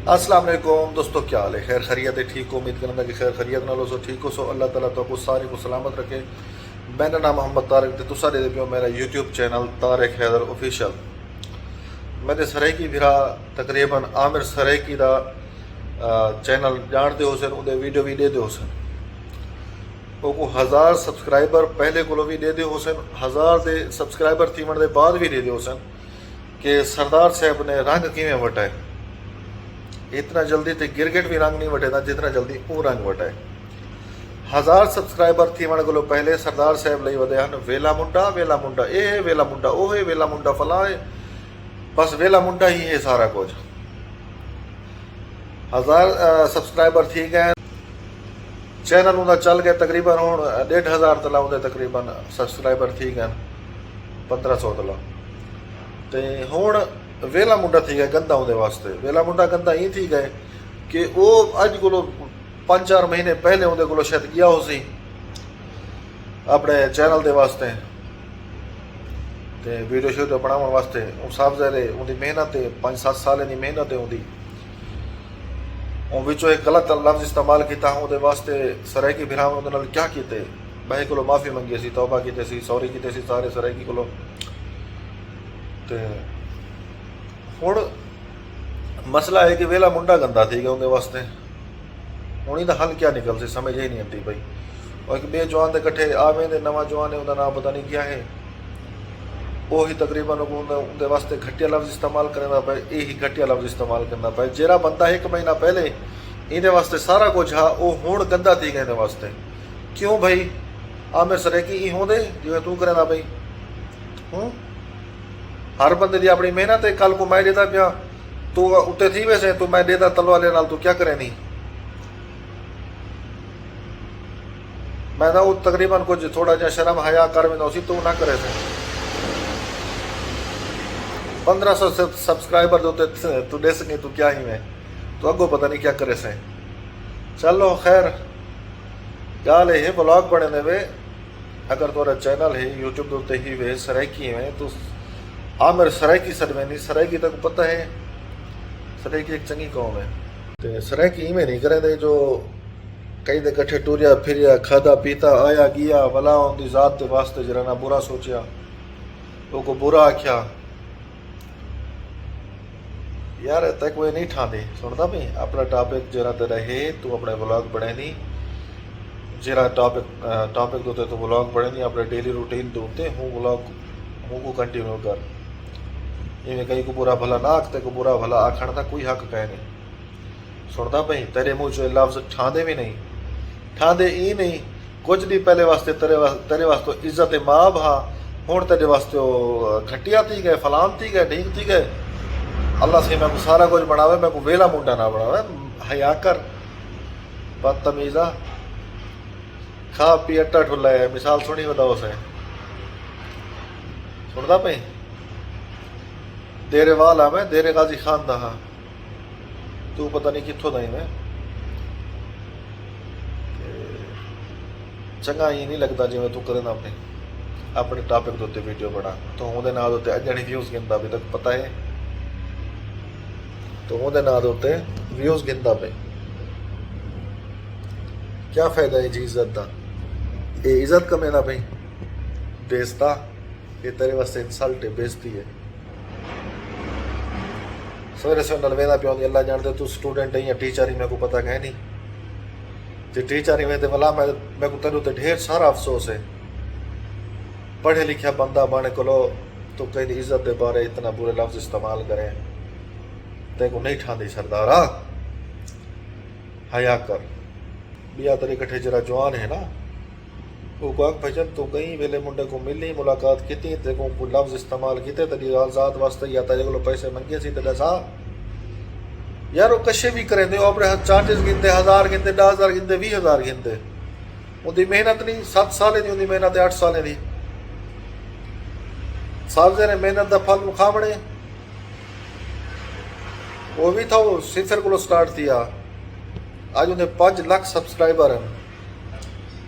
अस्सलाम वालेकुम दोस्तों, क्या हाल है? खैर खैरियत है? ठीक हो? उम्मीद करना कि खैर खैरियत नाल हो, ठीक हो। सो अल्लाह ताला तो को सारे को सलामत रखे। मेरा नाम मोहम्मद तारिक ते तुसा दे पियो मेरा YouTube channel Tariq Haider official. मेरे सरैकी भिरा तकरीबन आमिर सरैकी दा चैनल जानते हो सन, उदे वीडियो भी दे दो सन। वो को 1000 सब्सक्राइबर पहले को भी दे दो सन, 1000 दे सब्सक्राइबर थी दे बाद भी दे दो सन कि सरदार साहब ने रंग किवें वटाए। इतना जल्दी तो गिरगिट भी रंग नहीं वटेदा जितना जल्दी वो रंग वटाए। 1000 सब्सक्राइबर थी को पहले सरदार साहब लई वधे हन वेला मुंडा ए वेला मुंडा ओ है वेला मुंडा फला है, बस वेला मुंडा ही है सारा कुछ। 1000 सब्सक्राइबर थी गए, चैनल उनका चल गया तकरीबन हूँ 1500 तला उनके तकरीबन सब्सक्राइबर थी गए 1500 तला। तो हूँ वेला मुंडा थी गए गंदा उनके वास्ते। वेला मुंडा गंदा ही थी गए कि वो अज को 5-4 महीने पहले उनके को शायद गया हो सी अपने चैनल के वास्ते ते वीडियो शूडियो बनाने वास्ते। साफ ज़ाहिर उनकी मेहनत है, 5-7 साल की मेहनत है उनकी। विचों एक गलत लफ्ज़ इस्तेमाल किया वो वास्ते सरैकी भिरा उन्होंने क्या किए, भाई को माफ़ी मंगी सी, तौबा की सी, सॉरी की सी सारे सरैकी को। हूँ मसला है कि वेला मुंडा गंदा थी गया उनके वास्ते। हूँ इहदा हल क्या निकल सी समझ ही नहीं आती भाई। और एक बे जवान के कट्ठे आवें दे नवा जवान है, उनका नाम पता नहीं क्या है, वो ही तकरीबन उनके वास्ते घटिया लफ्ज़ इस्तेमाल करना पे, यही घटिया लफ्ज़ इस्तेमाल करना पे। जेरा बंदा 1 महीना पहले इहदे वास्ते सारा कुछ हा, वो हूँ गंदा थी गया इहदे वास्ते। क्यों भाई? आमिर सरैकी ही होंदे जिवें तू करेंदा भाई। हूँ हर बंदे की अपनी मेहनत है। कल को मैं देता पिया तू उत्ते थी वैसे तू मैं देता तलवाले नाल, तू क्या करे नहीं। मैं ना वो तकरीबन कुछ थोड़ा जा शर्म हया कर में उसी तू ना करे से। 1500 सब्सक्राइबर जो तू दे सके तू क्या ही में, तो अगो पता नहीं क्या करे से। चलो खैर गाल है ब्लॉग बने वे। अगर तुम्हारा चैनल है यूट्यूब उत्ते ही वे सरैकी में तो आमिर सरैकी सरवेनी सरैकी तक पता है। सरैकी एक चंगी कौम है तो सरैकी इवें नहीं करें जो कई दे कट्ठे टुरिया फिरिया खादा पीता आया गया भला उनकी जात के वास्ते जरा ना बुरा सोचा, वो को बुरा आख्या। यार तक वो नहीं ठांदे सुनता भाई। अपना टॉपिक जरा तेरा है तू अपने ब्लॉग बने नहीं, जरा टॉपिक दोते तो ब्लॉग बने नहीं, अपने डेली रूटीन दोते हूँ ब्लॉग हूँ को कंटिन्यू कर। इवें कहीं को बुरा भला ना आखते को बुरा भला आखण का कोई हक कह नहीं। सुनता भाई तेरे मुँह चो लफ्ज़ ठांदे भी नहीं, ठांदे ही नहीं। कुछ दिन पहले वास्ते तेरे वास्ते इज्जत माँ भा, हूँ तेरे वास्ते घटिया थी गए फलान थी गए ढींग थी गए। अल्लाह से मैं को सारा कुछ बनावे, मैं को वेला मुंडा ना बनावे। हया कर बदतमीज़ा खा पी अट्टा ठुला है। मिसाल सुनी बताओ से सुनता भाई। देरे वाला मैं देरे गाजी खान दा हाँ, तू पता नहीं कितों दा मैं। चंगा ही नहीं लगता जिवें तू करें अपने टॉपिक के उत्ते वीडियो बना तो उहदे नाल उत्ते अजणी व्यूज़ गिनदा अभी तक पता है, तो उहदे नाल उत्ते व्यूज़ गिनदा पे। क्या फायदा है जी इज्जत का? ये इज्जत कमेना भाई बेइज्जता, ये तेरे वास्ते इंसल्ट है, बेइज्जती है। सवेरे सवेरे नलवेदा पियो अल्लाह जानते तू स्टूडेंट है या टीचर ही, मेरे को पता कह नहीं। जो टीचर ही में भला मैं को तेरे उत्ते ढेर सारा अफसोस है। पढ़े लिखा बंदा बने को तो कहीं इज्जत के बारे इतना बुरे लफ्ज़ इस्तेमाल करें, तेरे को नहीं ठांदी सरदारा। हया कर बिया तेरे कट्ठे जरा जवान है ना, वो को भजन तो कई वेले मुंडे को मिली मुलाकात की, तेरे को कोई लफ्ज़ इस्तेमाल किए तेरी आजाद वास्ते या तेरे को पैसे मंगे सी तेरा सा। यार वो कशे भी करें वो अपने चार्जेस गिनते, 1000 गिनते, 10,000 गिनते, 20,000 गिनते। उनकी मेहनत नहीं 7 साल की, उनकी मेहनत 8 साल की। साहब ने मेहनत का फल मुखावणे वो भी था, वो सिफर को स्टार्ट किया। आज उन्हें 5 लाख सब्सक्राइबर हैं।